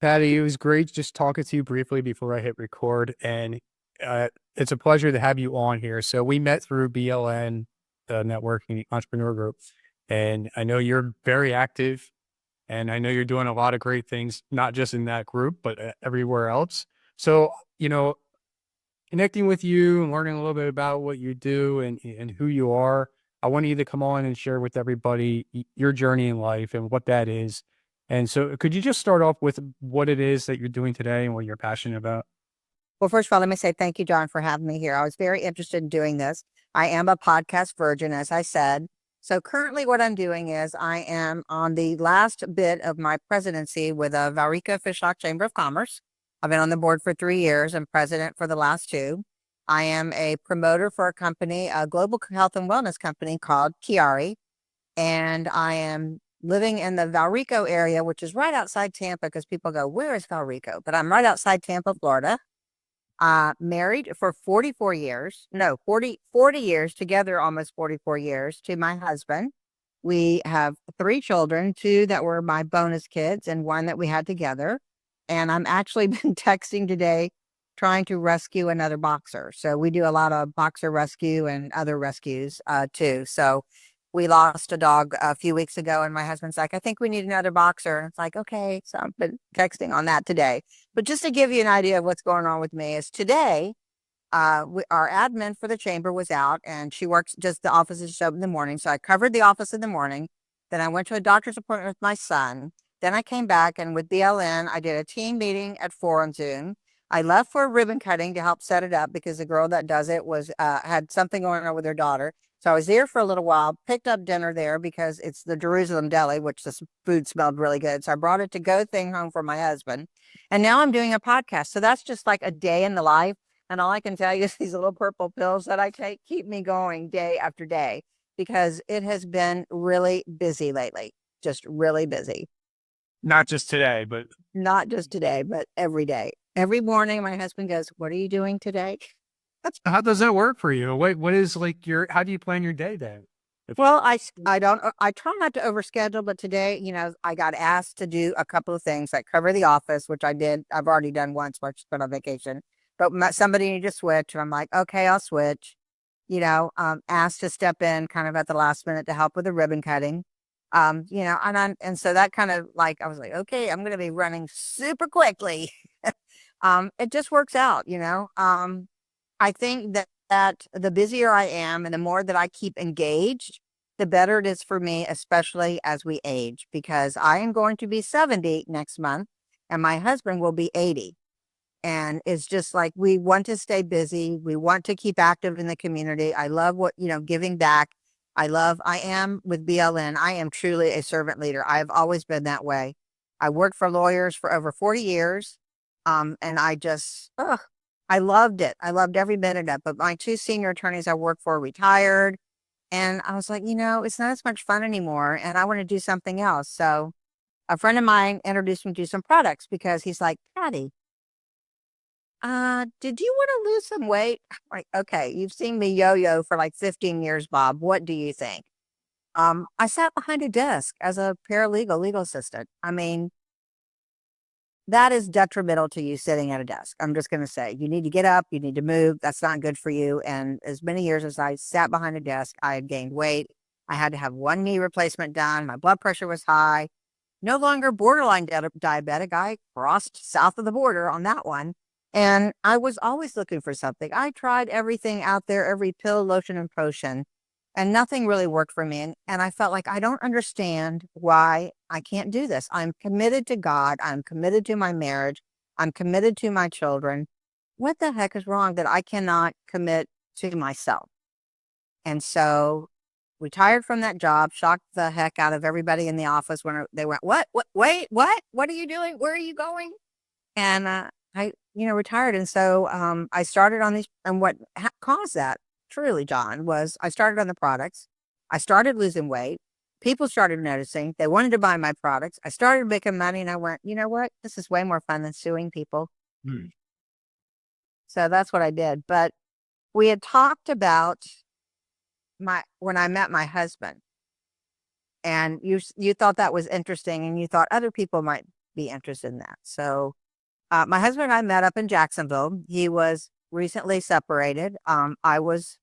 Patty, it was great just talking to you briefly before I hit record, and it's a pleasure to have you on here. So we met through BLN, the networking entrepreneur group, and I know you're very active, and I know you're doing a lot of great things, not just in that group, but everywhere else. So, you know, connecting with you and learning a little bit about what you do and who you are. I want you to come on and share with everybody your journey in life and what that is. And so could you just start off with what it is that you're doing today and what you're passionate about? Well, first of all, let me say thank you, John, for having me here. I was very interested in doing this. I am a podcast virgin, as I said. So currently what I'm doing is I am on the last bit of my presidency with a Valrica Fishhawk Chamber of Commerce. I've been on the board for 3 years and president for the last two. I am a promoter for a company, a global health and wellness company called Chiari, and I am living in the Valrico area, which is right outside Tampa, because people go, where is Valrico? But I'm right outside Tampa, Florida. Married for 44 years, no, 40 years together, almost 44 years to my husband. We have three children, two that were my bonus kids and one that we had together. And I'm actually been texting today trying to rescue another boxer. So we do a lot of boxer rescue and other rescues too. So we lost a dog a few weeks ago, and my husband's like, I think we need another boxer. And it's like, okay. So I've been texting on that today. But just to give you an idea of what's going on with me is today, our admin for the chamber was out, and she works just the office is open in the morning. So I covered the office in the morning. Then I went to a doctor's appointment with my son. Then I came back, and with BLN, I did a team meeting at 4 on Zoom. I left for a ribbon cutting to help set it up because the girl that does it was had something going on with her daughter. So I was there for a little while, picked up dinner there because it's the Jerusalem Deli, which the food smelled really good. So I brought a to-go thing home for my husband. And now I'm doing a podcast. So that's just like a day in the life. And all I can tell you is these little purple pills that I take keep me going day after day because it has been really busy lately, just really busy. Not just today, but Not just today, but every day. Every morning, my husband goes, what are you doing today? how does that work for you? What is like how do you plan your day then? If, Well, I don't, I try not to overschedule, but today, I got asked to do a couple of things like cover the office, which I did. I've already done once, while I just been on vacation, but somebody needed to switch. And I'm like, okay, I'll switch. Asked to step in kind of at the last minute to help with the ribbon cutting. And so that kind of like, I was like, okay, I'm going to be running super quickly. It just works out. I think that the busier I am and the more that I keep engaged, the better it is for me, especially as we age, because I am going to be 70 next month and my husband will be 80. And it's just like we want to stay busy. We want to keep active in the community. I love giving back. I am with BLN. I am truly a servant leader. I've always been that way. I worked for lawyers for over 40 years. And I loved it. I loved every minute of it. But my two senior attorneys I worked for retired. And I was like, it's not as much fun anymore. And I want to do something else. So a friend of mine introduced me to some products because he's like, Patty, did you want to lose some weight? I'm like, okay, you've seen me yo-yo for like 15 years, Bob. What do you think? I sat behind a desk as a paralegal legal assistant. I mean, that is detrimental to you sitting at a desk. I'm just going to say you need to get up, you need to move. That's not good for you. And as many years as I sat behind a desk, I had gained weight. I had to have one knee replacement done. My blood pressure was high. No longer borderline diabetic. I crossed south of the border on that one. And I was always looking for something. I tried everything out there, every pill, lotion, and potion, and nothing really worked for me. And I felt like I don't understand why I can't do this. I'm committed to God. I'm committed to my marriage. I'm committed to my children. What the heck is wrong that I cannot commit to myself? And so retired from that job, shocked the heck out of everybody in the office when they went, what, wait, what are you doing? Where are you going? And I retired. And so I started on these, and what caused that truly, John, was I started on the products. I started losing weight. People started noticing. They wanted to buy my products. I started making money, and I went, you know what? This is way more fun than suing people. hmm. So that's what I did. But we had talked about when I met my husband, and you thought that was interesting, and you thought other people might be interested in that. So my husband and I met up in Jacksonville. He was recently separated. I was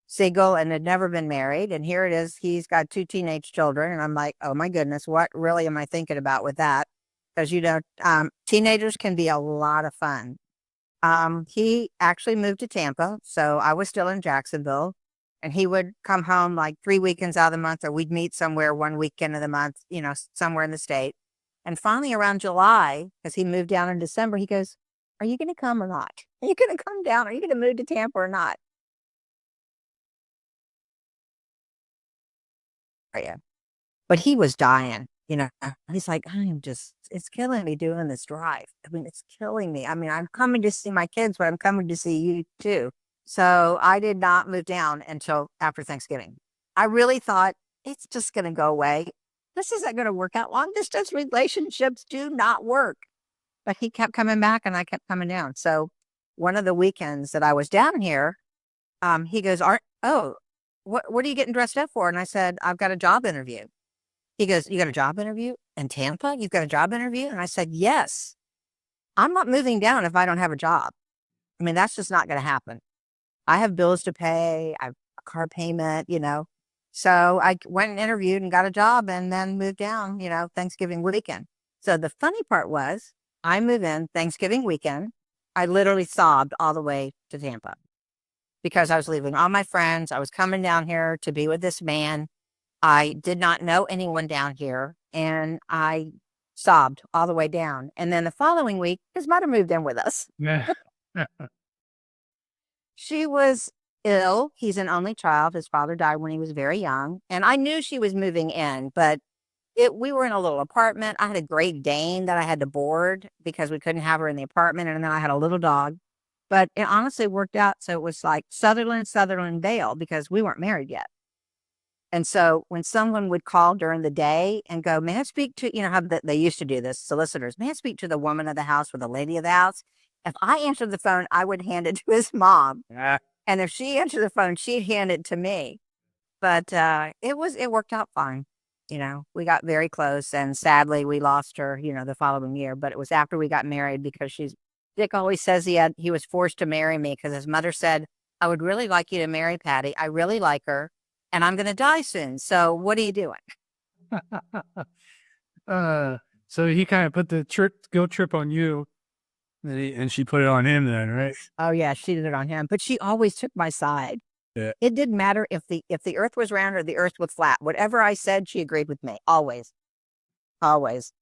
single and had never been married. And here it is. He's got 2 teenage children. And I'm like, oh my goodness, what really am I thinking about with that? Because, teenagers can be a lot of fun. He actually moved to Tampa. So I was still in Jacksonville. And he would come home like 3 weekends out of the month, or we'd meet somewhere one weekend of the month, somewhere in the state. And finally around July, because he moved down in December, he goes, are you going to come or not? Are you going to come down? Are you going to move to Tampa or not? Yeah. But he was dying, he's like, it's killing me doing this drive. I mean, it's killing me. I mean, I'm coming to see my kids, but I'm coming to see you too. So I did not move down until after Thanksgiving. I really thought it's just going to go away. This isn't going to work out. Long distance relationships do not work. But he kept coming back and I kept coming down. So one of the weekends that I was down here, he goes, what are you getting dressed up for? And I said, I've got a job interview. He goes, you got a job interview in Tampa? You've got a job interview? And I said, yes. I'm not moving down if I don't have a job. I mean, that's just not going to happen. I have bills to pay. I have a car payment, So I went and interviewed and got a job and then moved down, Thanksgiving weekend. So the funny part was I moved in Thanksgiving weekend. I literally sobbed all the way to Tampa because I was leaving all my friends. I was coming down here to be with this man. I did not know anyone down here, and I sobbed all the way down. And then the following week, his mother moved in with us. Yeah. She was ill. He's an only child. His father died when he was very young. And I knew she was moving in, but we were in a little apartment. I had a Great Dane that I had to board because we couldn't have her in the apartment. And then I had a little dog. But it honestly worked out. So it was like Sutherland, Vale, because we weren't married yet. And so when someone would call during the day and go, may I speak to, how they used to do this, solicitors, may I speak to the woman of the house or the lady of the house? If I answered the phone, I would hand it to his mom. Yeah. And if she answered the phone, she'd hand it to me. But it worked out fine. We got very close, and sadly we lost her, the following year. But it was after we got married because Dick always says he was forced to marry me because his mother said, I would really like you to marry Patty. I really like her. And I'm going to die soon. So what are you doing? So he kind of put the guilt trip on you, and she put it on him then, right? Oh yeah, she did it on him. But she always took my side. Yeah. It didn't matter if the earth was round or the earth was flat. Whatever I said, she agreed with me. Always. Always.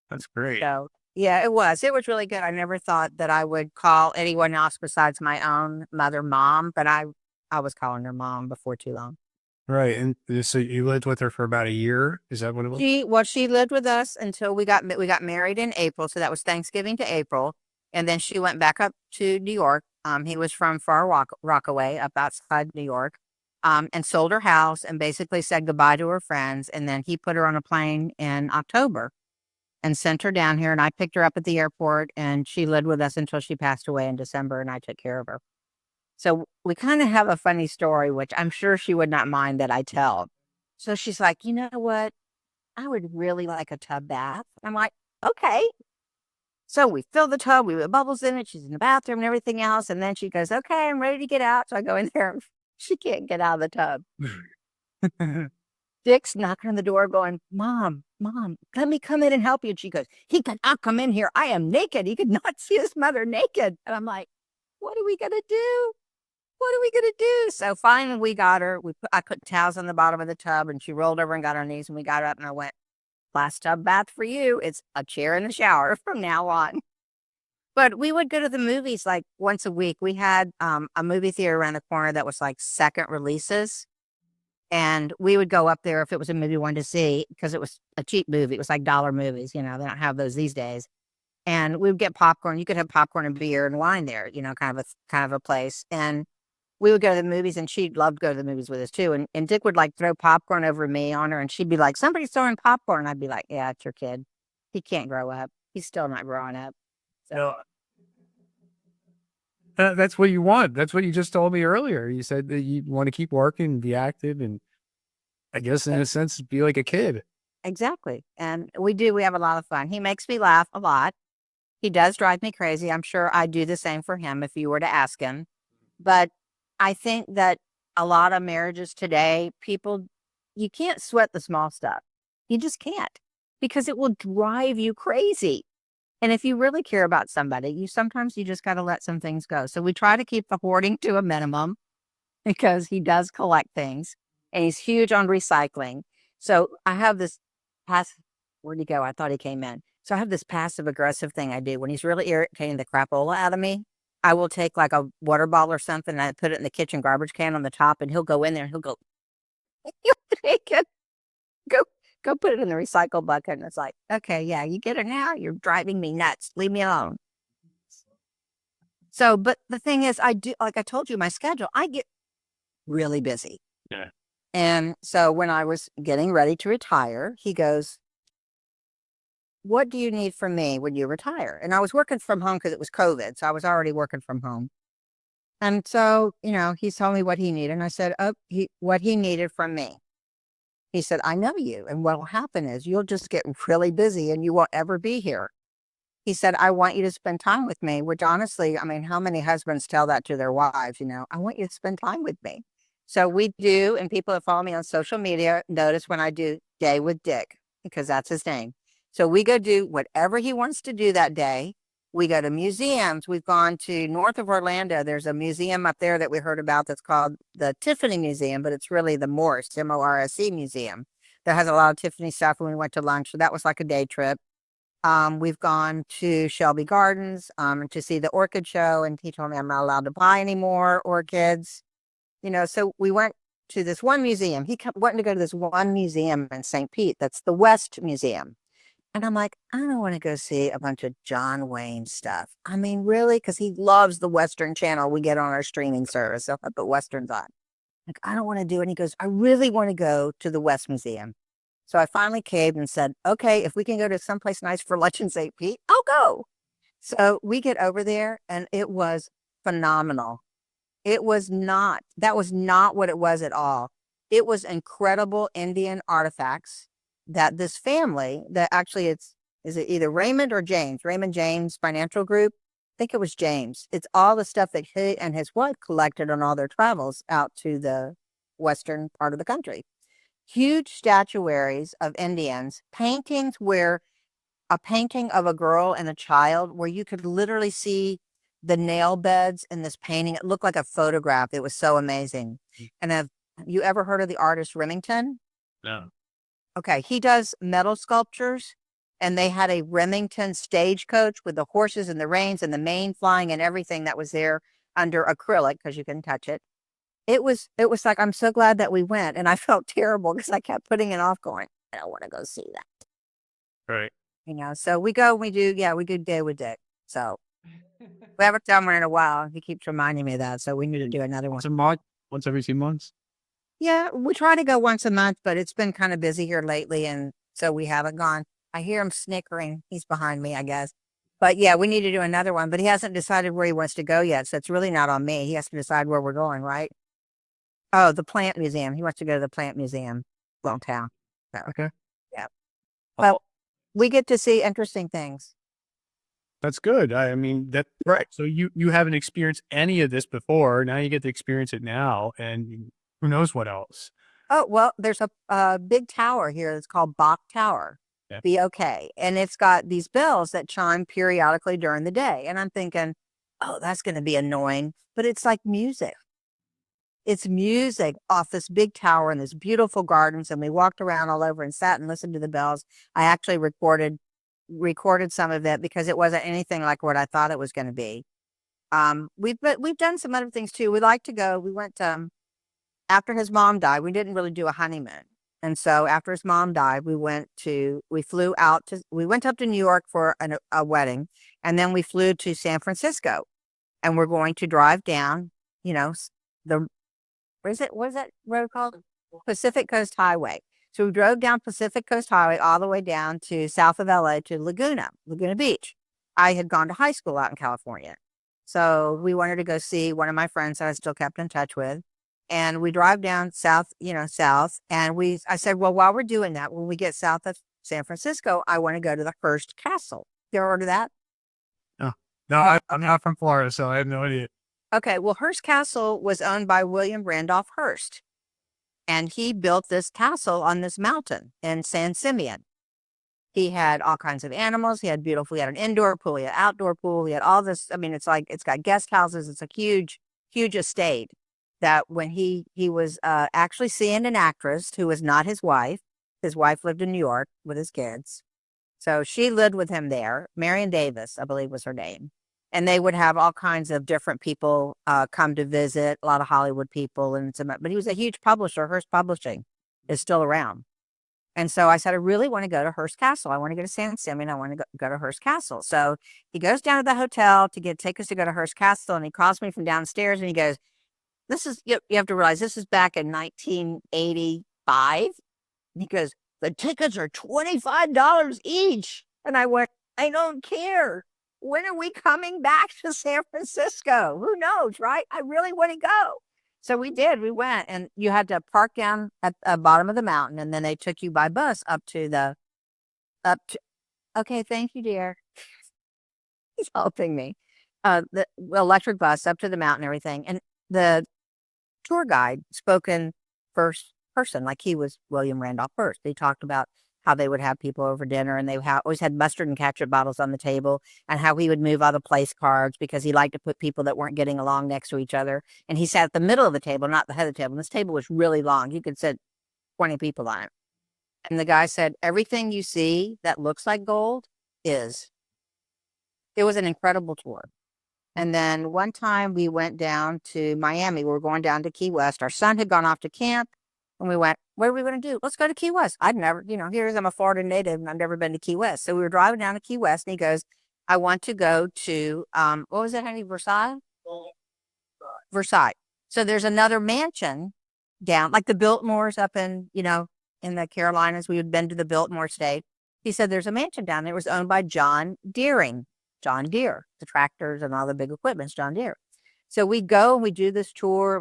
That's great. So yeah, it was. It was really good. I never thought that I would call anyone else besides my own mother mom, but I was calling her mom before too long. Right. And so you lived with her for about a year? Is that what it was? She lived with us until we got married in April. So that was Thanksgiving to April. And then she went back up to New York. He was from Far Rockaway up outside New York, and sold her house and basically said goodbye to her friends. And then he put her on a plane in October and sent her down here. And I picked her up at the airport, and she lived with us until she passed away in December, and I took care of her. So we kind of have a funny story, which I'm sure she would not mind that I tell. So she's like, you know what? I would really like a tub bath. I'm like, okay. So we fill the tub, we put bubbles in it. She's in the bathroom and everything else. And then she goes, okay, I'm ready to get out. So I go in there and she can't get out of the tub. Dick's knocking on the door going, Mom, let me come in and help you. And she goes, he cannot come in here. I am naked. He could not see his mother naked. And I'm like, what are we going to do? What are we going to do? So finally we got her. I put towels on the bottom of the tub, and she rolled over and got her knees, and we got her up, and I went, last tub bath for you. It's a chair in the shower from now on. But we would go to the movies like once a week. We had a movie theater around the corner that was like second releases. And we would go up there if it was a movie we wanted to see, because it was a cheap movie. It was like dollar movies. They don't have those these days. And we would get popcorn. You could have popcorn and beer and wine there, kind of a place. And we would go to the movies, and she'd love to go to the movies with us too. And Dick would like throw popcorn over me on her, and she'd be like, somebody's throwing popcorn. And I'd be like, yeah, it's your kid. He can't grow up. He's still not growing up. So that's what you want. That's what you just told me earlier. You said that you want to keep working, be active, and I guess in a sense, be like a kid. Exactly. And we have a lot of fun. He makes me laugh a lot. He does drive me crazy. I'm sure I'd do the same for him if you were to ask him. But I think that a lot of marriages today, people, you can't sweat the small stuff. You just can't because it will drive you crazy. And if you really care about somebody, sometimes you just got to let some things go. So we try to keep the hoarding to a minimum because he does collect things and he's huge on recycling. So I have this pass. Where'd he go? I thought he came in. So I have this passive aggressive thing I do when he's really irritating the crapola out of me. I will take like a water bottle or something and I put it in the kitchen garbage can on the top, and he'll go in there and he'll go, "You take it, go, go put it in the recycle bucket." And it's like, okay, yeah, you get it now. You're driving me nuts. Leave me alone. So, but the thing is, I do, like I told you, my schedule, I get really busy. Yeah. And so when I was getting ready to retire, he goes, "What do you need from me when you retire?" And I was working from home because it was COVID. So I was already working from home. And so, he told me what he needed. And I said, what he needed from me. He said, "I know you. And what will happen is you'll just get really busy and you won't ever be here." He said, "I want you to spend time with me," which honestly, I mean, how many husbands tell that to their wives? "I want you to spend time with me." So we do. And people that follow me on social media notice when I do Day with Dick, because that's his name. So we go do whatever he wants to do that day. We go to museums. We've gone to north of Orlando. There's a museum up there that we heard about that's called the Tiffany Museum, but it's really the Morse, Morse Museum, that has a lot of Tiffany stuff. When we went to lunch, so that was like a day trip. We've gone to Shelby Gardens to see the orchid show, and he told me I'm not allowed to buy any more orchids. So we went to this one museum. He kept wanting to go to this one museum in St. Pete. That's the West Museum. And I'm like, I don't want to go see a bunch of John Wayne stuff. I mean, really? Because he loves the Western channel we get on our streaming service. So I put Westerns on. Like, I don't want to do it. And he goes, "I really want to go to the West Museum." So I finally caved and said, "Okay, if we can go to someplace nice for lunch in St. Pete, I'll go." So we get over there and it was phenomenal. That was not what it was at all. It was incredible Indian artifacts that this family, that actually is it either Raymond or James? Raymond James Financial Group. I think it was James. It's all the stuff that he and his wife collected on all their travels out to the western part of the country. Huge statuaries of Indians, paintings where a painting of a girl and a child where you could literally see the nail beds in this painting. It looked like a photograph. It was so amazing. And have you ever heard of the artist Remington? No. Okay, he does metal sculptures, and they had a Remington stagecoach with the horses and the reins and the mane flying and everything that was there under acrylic because you can touch it. It was like, I'm so glad that we went, and I felt terrible because I kept putting it off, going, I don't want to go see that. Right. So we go, we do Day with Dick. So we haven't done one in a while. He keeps reminding me of that. So we need to do another one. Once a month, once every 2 months. Yeah, we try to go once a month, but it's been kind of busy here lately. And so we haven't gone. I hear him snickering. He's behind me, I guess. But yeah, we need to do another one, but he hasn't decided where he wants to go yet. So it's really not on me. He has to decide where we're going, right? Oh, the plant museum. He wants to go to the plant museum downtown. So, Okay. yeah. Oh, Well, we get to see interesting things. that's good. I mean, that right. So you haven't experienced any of this before. Now you get to experience it now, and who knows what else. Oh, well, there's a big tower here that's called Bok Tower, Yeah. BOK. And it's got these bells that chime periodically during the day. And I'm thinking, oh, that's going to be annoying. But it's like music. It's music off this big tower and this beautiful gardens. And we walked around all over and sat and listened to the bells. I actually recorded some of it because it wasn't anything like what I thought it was going to be. We've done some other things too. We like to go. We went after his mom died. We didn't really do a honeymoon, and so after his mom died, we went up to New York for a wedding, and then we flew to San Francisco, and we're going to drive down. The what is that road called? Pacific Coast Highway. So we drove down Pacific Coast Highway all the way down to south of LA to Laguna Beach. I had gone to high school out in California. So we wanted to go see one of my friends that I still kept in touch with. And we drive down south, south. And I said, well, while we're doing that, when we get south of San Francisco, I want to go to the Hearst Castle. You ever heard of that? No, no, I'm not from Florida, so I have no idea. Okay. Well, Hearst Castle was owned by William Randolph Hearst. And he built this castle on this mountain in San Simeon. He had all kinds of animals. He had an indoor pool, he had an outdoor pool. He had all this. I mean, it's got guest houses. It's a huge, huge estate that when he was actually seeing an actress who was not his wife lived in New York with his kids. So she lived with him there. Marion Davis, I believe was her name. And they would have all kinds of different people come to visit, a lot of Hollywood people. But he was a huge publisher. Hearst Publishing is still around. And so I said, I really want to go to Hearst Castle. I want to go to San Simeon. I want to go to Hearst Castle. So he goes down to the hotel to take us to go to Hearst Castle. And he calls me from downstairs and he goes, you have to realize this is back in 1985. And he goes, the tickets are $25 each. And I went, I don't care. When are we coming back to San Francisco? Who knows, right? I really want to go. So we did. We went, and you had to park down at the bottom of the mountain, and then they took you by bus up to. Okay, thank you, dear. He's helping me. The electric bus up to the mountain, and everything, and the tour guide spoke in first person, like he was William Randolph Hearst. He talked about how they would have people over dinner, and they always had mustard and ketchup bottles on the table, and how he would move all the place cards because he liked to put people that weren't getting along next to each other. And he sat at the middle of the table, not the head of the table. And this table was really long. You could sit 20 people on it. And the guy said, everything you see that looks like gold is. It was an incredible tour. And then one time we went down to Miami. We were going down to Key West. Our son had gone off to camp. And we went, what are we going to do? Let's go to Key West. I'd never, I'm a Florida native and I've never been to Key West. So we were driving down to Key West and he goes, I want to go to, what was it, honey? Versailles? Versailles. So there's another mansion down, like the Biltmores up in the Carolinas. We had been to the Biltmore state. He said, there's a mansion down there. It was owned by John Deere, the tractors and all the big equipment's John Deere. So we go and we do this tour. It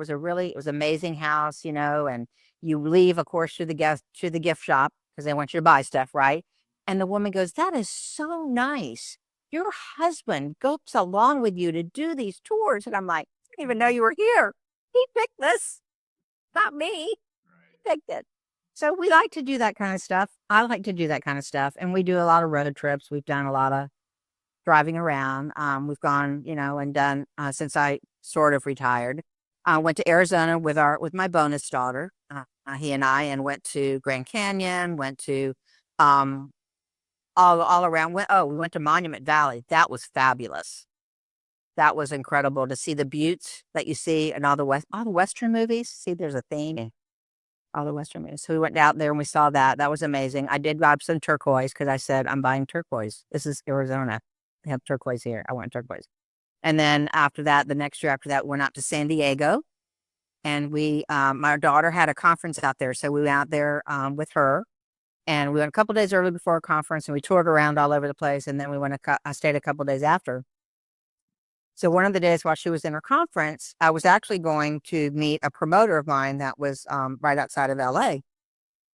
was amazing house, and you leave, of course, to the gift shop because they want you to buy stuff, right? And the woman goes, that is so nice. Your husband goes along with you to do these tours. And I'm like, I didn't even know you were here. He picked this, not me. He picked it. So we like to do that kind of stuff. I like to do that kind of stuff. And we do a lot of road trips. We've done a lot of driving around. We've gone, and done since I sort of retired. Went to Arizona with my bonus daughter, he and I, and went to Grand Canyon, went to all around. We went to Monument Valley. That was fabulous. That was incredible to see the buttes that you see in all the Western movies. See, there's a theme. All the Western movies. So we went out there and we saw that. That was amazing. I did buy some turquoise because I said, I'm buying turquoise. This is Arizona. They have turquoise here. I want turquoise. And then after that, the next year after that, went out to San Diego. And my daughter had a conference out there. So we went out there with her. And we went a couple days early before a conference and we toured around all over the place. And then I stayed a couple days after. So one of the days while she was in her conference, I was actually going to meet a promoter of mine that was right outside of LA.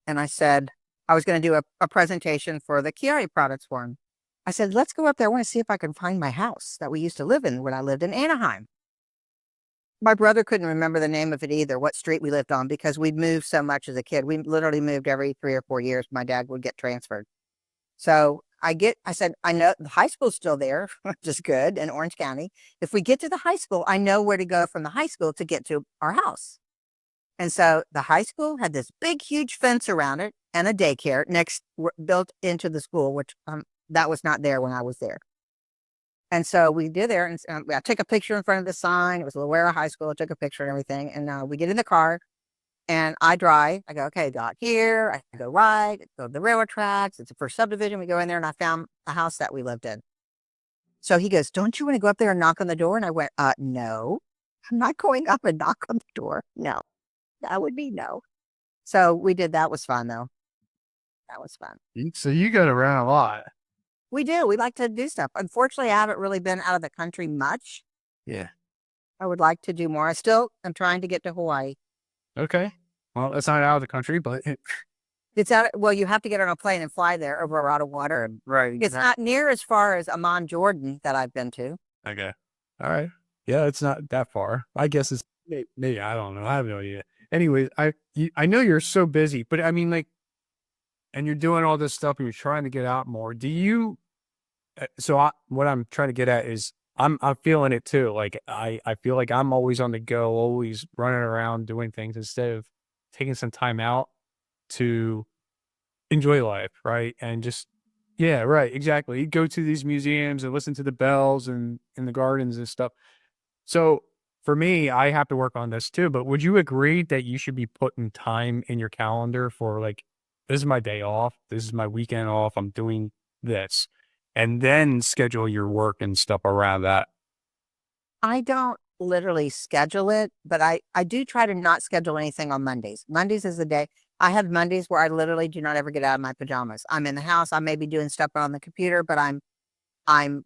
And I said, I was going to do a presentation for the Chiari products for him. I said, let's go up there. I want to see if I can find my house that we used to live in when I lived in Anaheim. My brother couldn't remember the name of it either, what street we lived on, because we'd moved so much as a kid. We literally moved every 3 or 4 years. My dad would get transferred. So I said, I know the high school's still there, which is good, in Orange County. If we get to the high school, I know where to go from the high school to get to our house. And so the high school had this big, huge fence around it and a daycare built into the school, which that was not there when I was there. And so we did there, and I took a picture in front of the sign. It was Loera High School. I took a picture and everything. And we get in the car, and I drive. I go, okay, got here. I go right, go to the railroad tracks. It's the first subdivision. We go in there, and I found a house that we lived in. So he goes, don't you want to go up there and knock on the door? And I went, no, I'm not going up and knock on the door. No, that would be no. So we did. That was fun, though. That was fun. So you go around a lot. We do. We like to do stuff. Unfortunately, I haven't really been out of the country much. Yeah. I would like to do more. I still am trying to get to Hawaii. Okay. Well, that's not out of the country, but It's out. Well, you have to get on a plane and fly there over a lot of water. right. It's not near as far as Amman, Jordan, that I've been to. Okay. All right. Yeah, it's not that far. I guess it's maybe I don't know. I have no idea. Anyways, I know you're so busy, but I mean, like, and you're doing all this stuff, and you're trying to get out more. Do you? What I'm trying to get at is I'm feeling it too. Like I feel like I'm always on the go, always running around doing things instead of taking some time out to enjoy life, right? And just yeah, right, exactly. You go to these museums and listen to the bells and in the gardens and stuff. So for me, I have to work on this too. But would you agree that you should be putting time in your calendar for like, this is my day off, this is my weekend off, I'm doing this, and then schedule your work and stuff around that? I don't literally schedule it, but I do try to not schedule anything on Mondays. Mondays is the day. I have Mondays where I literally do not ever get out of my pajamas. I'm in the house. I may be doing stuff on the computer, but I'm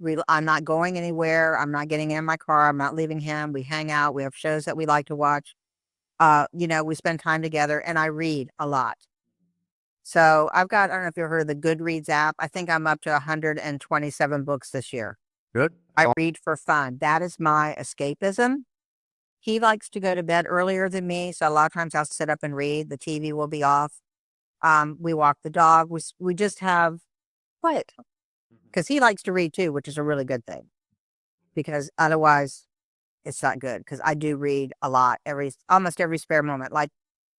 not going anywhere. I'm not getting in my car. I'm not leaving him. We hang out. We have shows that we like to watch. We spend time together, and I read a lot. So I don't know if you've heard of the Goodreads app. I think I'm up to 127 books this year. Good. I read for fun. That is my escapism. He likes to go to bed earlier than me, so a lot of times I'll sit up and read. The TV will be off. We walk the dog. We just have quiet because he likes to read too, which is a really good thing. Because otherwise, it's not good. Because I do read a lot, almost every spare moment. Like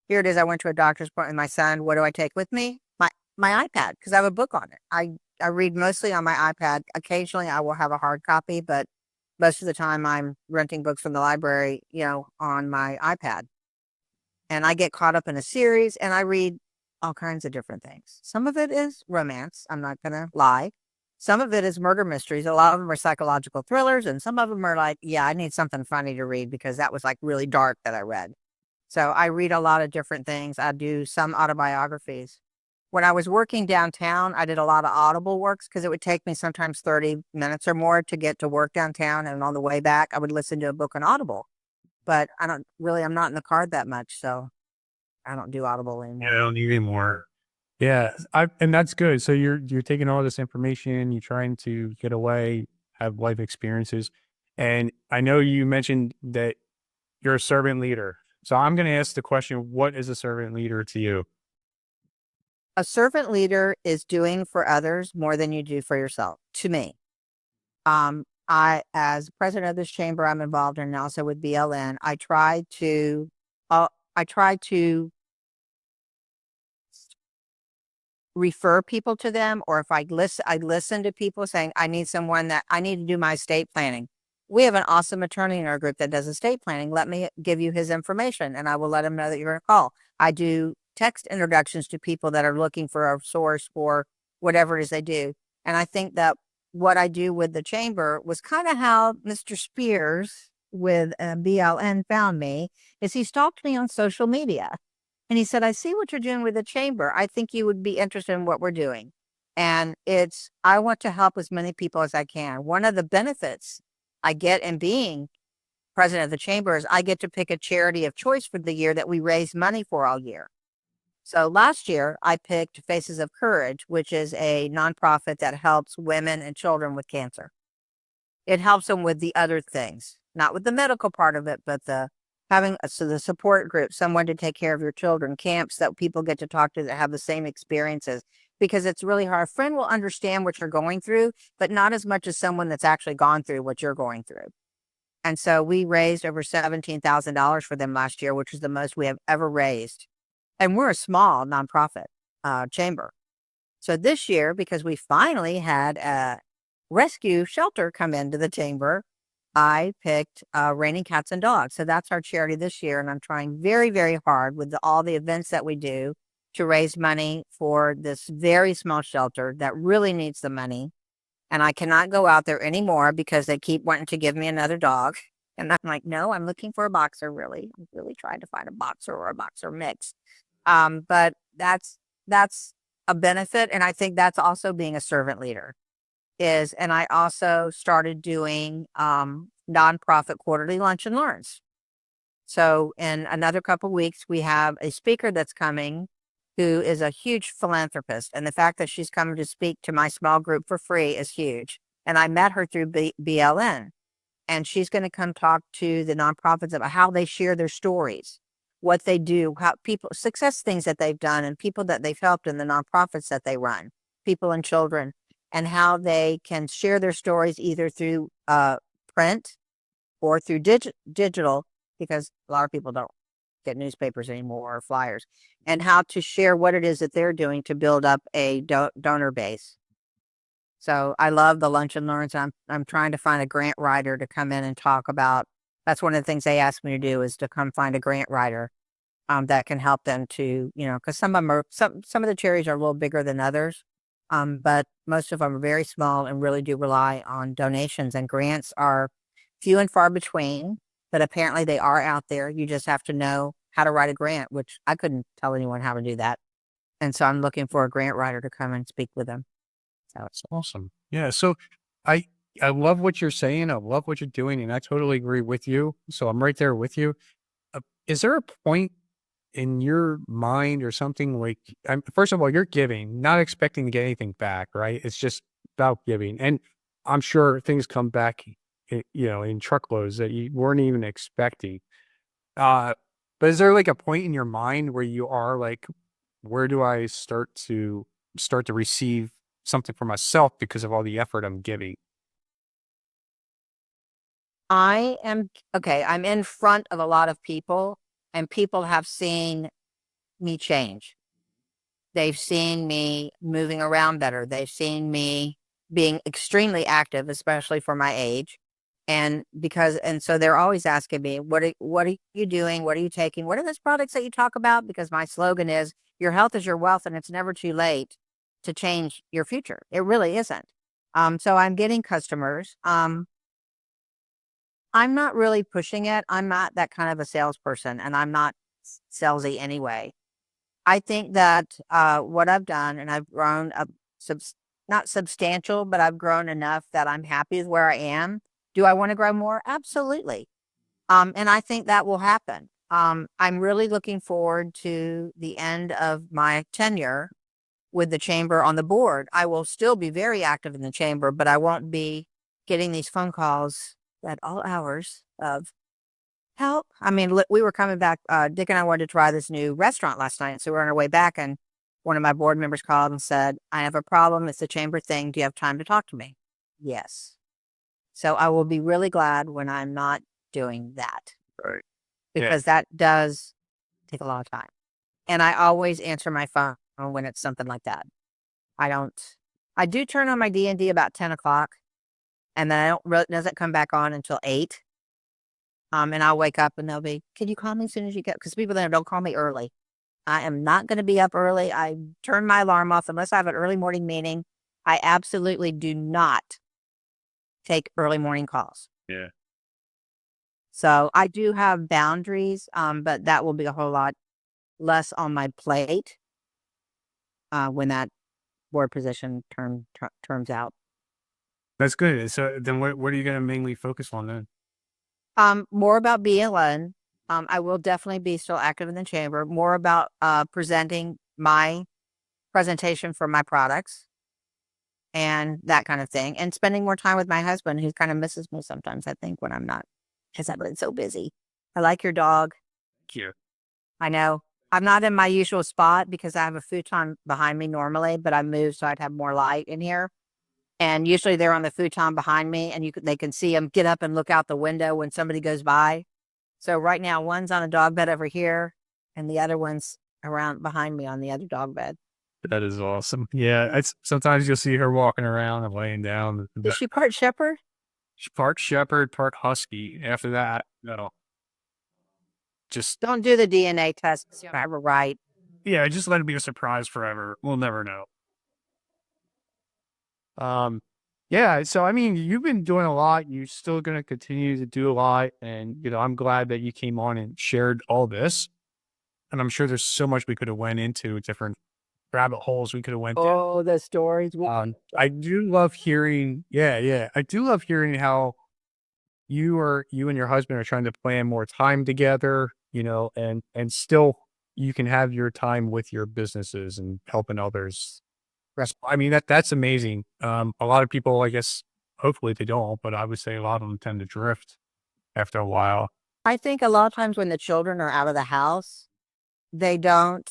here it is. I went to a doctor's appointment with my son. What do I take with me? My iPad because I have a book on it. I read mostly on my iPad. Occasionally, I will have a hard copy, but most of the time, I'm renting books from the library, on my iPad. And I get caught up in a series and I read all kinds of different things. Some of it is romance. I'm not going to lie. Some of it is murder mysteries. A lot of them are psychological thrillers. And some of them are like, yeah, I need something funny to read because that was like really dark that I read. So I read a lot of different things. I do some autobiographies. When I was working downtown, I did a lot of audible works because it would take me sometimes 30 minutes or more to get to work downtown. And on the way back, I would listen to a book on Audible. But I'm not in the car that much. So I don't do Audible Yeah, I anymore. don't need any more. Yeah, and that's good. So you're taking all this information, you're trying to get away, have life experiences, and I know you mentioned that you're a servant leader. So I'm going to ask the question: what is a servant leader to you? A servant leader is doing for others more than you do for yourself, to me. As president of this chamber I'm involved in and also with BLN, I try to refer people to them, or if I listen to people saying, I need someone that I need to do my estate planning. We have an awesome attorney in our group that does estate planning. Let me give you his information and I will let him know that you're going to call. I do text introductions to people that are looking for a source for whatever it is they do. And I think that what I do with the chamber was kind of how Mr. Spears with BLN found me, is he stalked me on social media. And he said, I see what you're doing with the chamber. I think you would be interested in what we're doing. And I want to help as many people as I can. One of the benefits I get in being president of the chamber is I get to pick a charity of choice for the year that we raise money for all year. So last year I picked Faces of Courage, which is a nonprofit that helps women and children with cancer. It helps them with the other things, not with the medical part of it, but the support group, someone to take care of your children, camps that people get to talk to that have the same experiences, because it's really hard. A friend will understand what you're going through, but not as much as someone that's actually gone through what you're going through. And so we raised over $17,000 for them last year, which is the most we have ever raised. And we're a small nonprofit chamber. So this year, because we finally had a rescue shelter come into the chamber, I picked Raining Cats and Dogs. So that's our charity this year. And I'm trying very, very hard with all the events that we do to raise money for this very small shelter that really needs the money. And I cannot go out there anymore because they keep wanting to give me another dog. And I'm like, no, I'm looking for a boxer, really. I'm really trying to find a boxer or a boxer mix. But that's a benefit. And I think that's also being a servant leader. And I also started doing nonprofit quarterly lunch and learns. So in another couple weeks, we have a speaker that's coming who is a huge philanthropist. And the fact that she's coming to speak to my small group for free is huge. And I met her through BLN. And she's going to come talk to the nonprofits about how they share their stories, what they do, how people, success things that they've done, and people that they've helped in the nonprofits that they run, people and children, and how they can share their stories either through print or through digital, because a lot of people don't get newspapers anymore or flyers, and how to share what it is that they're doing to build up a donor base. So I love the lunch and learns. I'm trying to find a grant writer to come in and talk about. That's one of the things they asked me to do, is to come find a grant writer that can help them to, because some of them are some of the charities are a little bigger than others, but most of them are very small and really do rely on donations, and grants are few and far between. But apparently they are out there. You just have to know how to write a grant, which I couldn't tell anyone how to do that. And so I'm looking for a grant writer to come and speak with them. So That's awesome. Yeah. So I I love what you're saying. I love what you're doing, and I totally agree with you. So I'm right there with you. Is there a point in your mind or something like, first of all, you're giving, not expecting to get anything back, right? It's just about giving. And I'm sure things come back, in truckloads that you weren't even expecting. Uh, but is there like a point in your mind where you are like, where do I start to receive something for myself because of all the effort I'm giving? I am okay. I'm in front of a lot of people, and people have seen me change. They've seen me moving around better. They've seen me being extremely active, especially for my age. And so they're always asking me, what are you doing? What are you taking? What are those products that you talk about? Because my slogan is, your health is your wealth, and it's never too late to change your future. It really isn't. So I'm getting customers. I'm not really pushing it. I'm not that kind of a salesperson, and I'm not salesy anyway. I think that what I've done, and I've grown up, not substantial, but I've grown enough that I'm happy with where I am. Do I want to grow more? Absolutely. And I think that will happen. I'm really looking forward to the end of my tenure with the chamber on the board. I will still be very active in the chamber, but I won't be getting these phone calls at all hours of help. I mean, we were coming back. Dick and I wanted to try this new restaurant last night. So we're on our way back, and one of my board members called and said, I have a problem. It's a chamber thing. Do you have time to talk to me? Yes. So I will be really glad when I'm not doing that, Right. Yeah. because that does take a lot of time. And I always answer my phone when it's something like that. I don't, I do turn on my D&D about 10 o'clock, and then it doesn't come back on until 8. And I'll wake up and they'll be, can you call me as soon as you get, because people then don't call me early. I am not going to be up early. I turn my alarm off unless I have an early morning meeting. I absolutely do not take early morning calls. Yeah. So I do have boundaries, but that will be a whole lot less on my plate when that board position turns out. That's good. So then what are you going to mainly focus on then? More about BLN. I will definitely be still active in the chamber. More about presenting my presentation for my products and that kind of thing, and spending more time with my husband, who kind of misses me sometimes, I think, when I'm not, because I've been so busy. I like your dog. Cute. I know I'm not in my usual spot because I have a futon behind me normally, but I moved so I'd have more light in here. And usually they're on the futon behind me, and they can see them get up and look out the window when somebody goes by. So right now, one's on a dog bed over here, and the other one's around behind me on the other dog bed. That is awesome. Yeah. Sometimes you'll see her walking around and laying down. Is she part shepherd? Part shepherd, part husky. After that, no, just, Don't do the DNA test. You're ever right. yeah, just let it be a surprise forever. We'll never know. Um, yeah. So, I mean, you've been doing a lot. You're still going to continue to do a lot. And, I'm glad that you came on and shared all this. And I'm sure there's so much we could have went into, different rabbit holes we could have went down. Oh, the stories. I do love hearing, yeah, yeah. I do love hearing how you and your husband are trying to plan more time together, and still you can have your time with your businesses and helping others. I mean, that's amazing. A lot of people, I guess, hopefully they don't, but I would say a lot of them tend to drift after a while. I think a lot of times when the children are out of the house, they don't,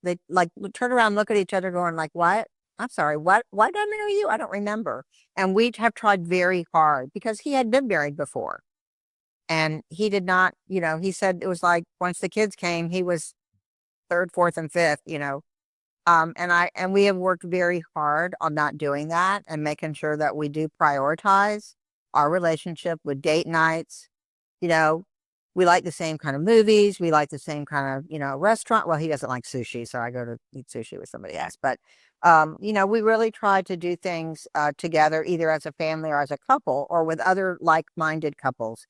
they like turn around, look at each other going like, what? I'm sorry, what? Why did I marry you? I don't remember. And we have tried very hard because he had been married before and he did not, he said it was like once the kids came, he was third, fourth, and fifth. And we have worked very hard on not doing that and making sure that we do prioritize our relationship with date nights. You know, we like the same kind of movies. We like the same kind of, restaurant. Well, he doesn't like sushi, so I go to eat sushi with somebody else. But, we really try to do things together, either as a family or as a couple or with other like-minded couples.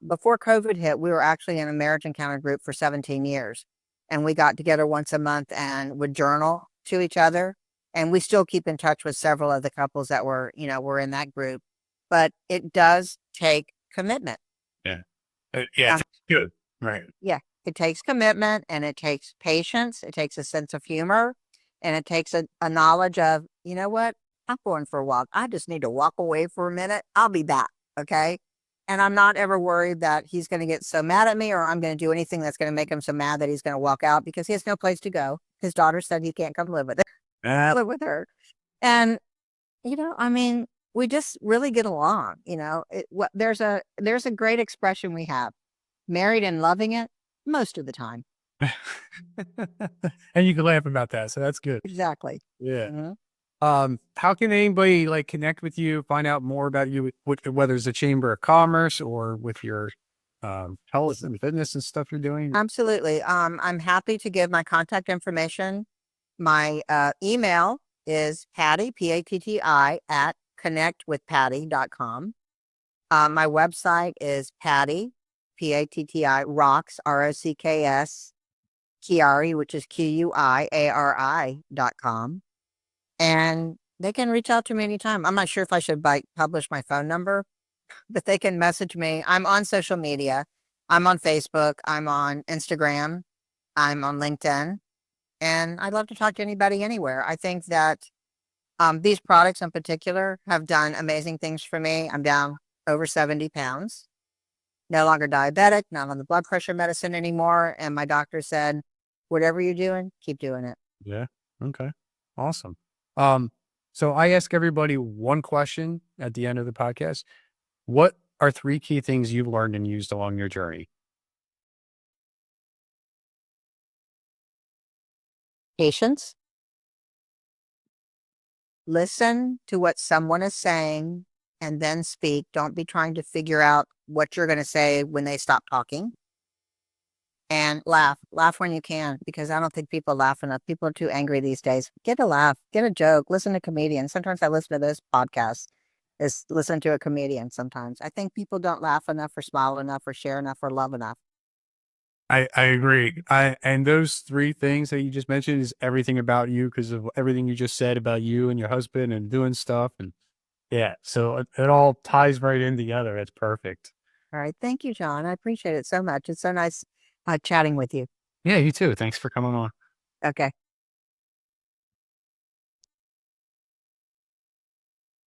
Before COVID hit, we were actually in a marriage encounter group for 17 years. And we got together once a month and would journal to each other. And we still keep in touch with several of the couples that were in that group. But it does take commitment. Yeah. Yeah, it's good. Right. Yeah. It takes commitment and it takes patience. It takes a sense of humor and it takes a knowledge of, you know what? I'm going for a walk. I just need to walk away for a minute. I'll be back. Okay. And I'm not ever worried that he's going to get so mad at me or I'm going to do anything that's going to make him so mad that he's going to walk out because he has no place to go. His daughter said he can't come live with her. Live with her. And, we just really get along. There's a great expression we have, married and loving it most of the time. And you can laugh about that. So that's good. Exactly. Yeah. Mhm. How can anybody like connect with you, find out more about you, whether it's a chamber of commerce or with your health and fitness and stuff you're doing? Absolutely. I'm happy to give my contact information. My email is Patti, Patti, at connectwithpatti.com. My website is Patti, Patti, rocks, ROCKS, Chiari, which is QUIARI.com. And they can reach out to me anytime. I'm not sure if I should publish my phone number, but they can message me. I'm on social media. I'm on Facebook. I'm on Instagram. I'm on LinkedIn. And I'd love to talk to anybody anywhere. I think that these products in particular have done amazing things for me. I'm down over 70 pounds, no longer diabetic, not on the blood pressure medicine anymore. And my doctor said, whatever you're doing, keep doing it. Yeah. Okay. Awesome. So I ask everybody one question at the end of the podcast. What are 3 key things you've learned and used along your journey? Patience. Listen to what someone is saying and then speak. Don't be trying to figure out what you're going to say when they stop talking. And laugh. Laugh when you can, because I don't think people laugh enough. People are too angry these days. Get a laugh, get a joke, listen to comedians. Sometimes I listen to this podcast, is listen to a comedian sometimes. I think people don't laugh enough or smile enough or share enough or love enough. I agree. And those 3 things that you just mentioned is everything about you because of everything you just said about you and your husband and doing stuff. And yeah, so it all ties right in together. It's perfect. All right. Thank you, John. I appreciate it so much. It's so nice chatting with you. Yeah, you too. Thanks for coming on. Okay.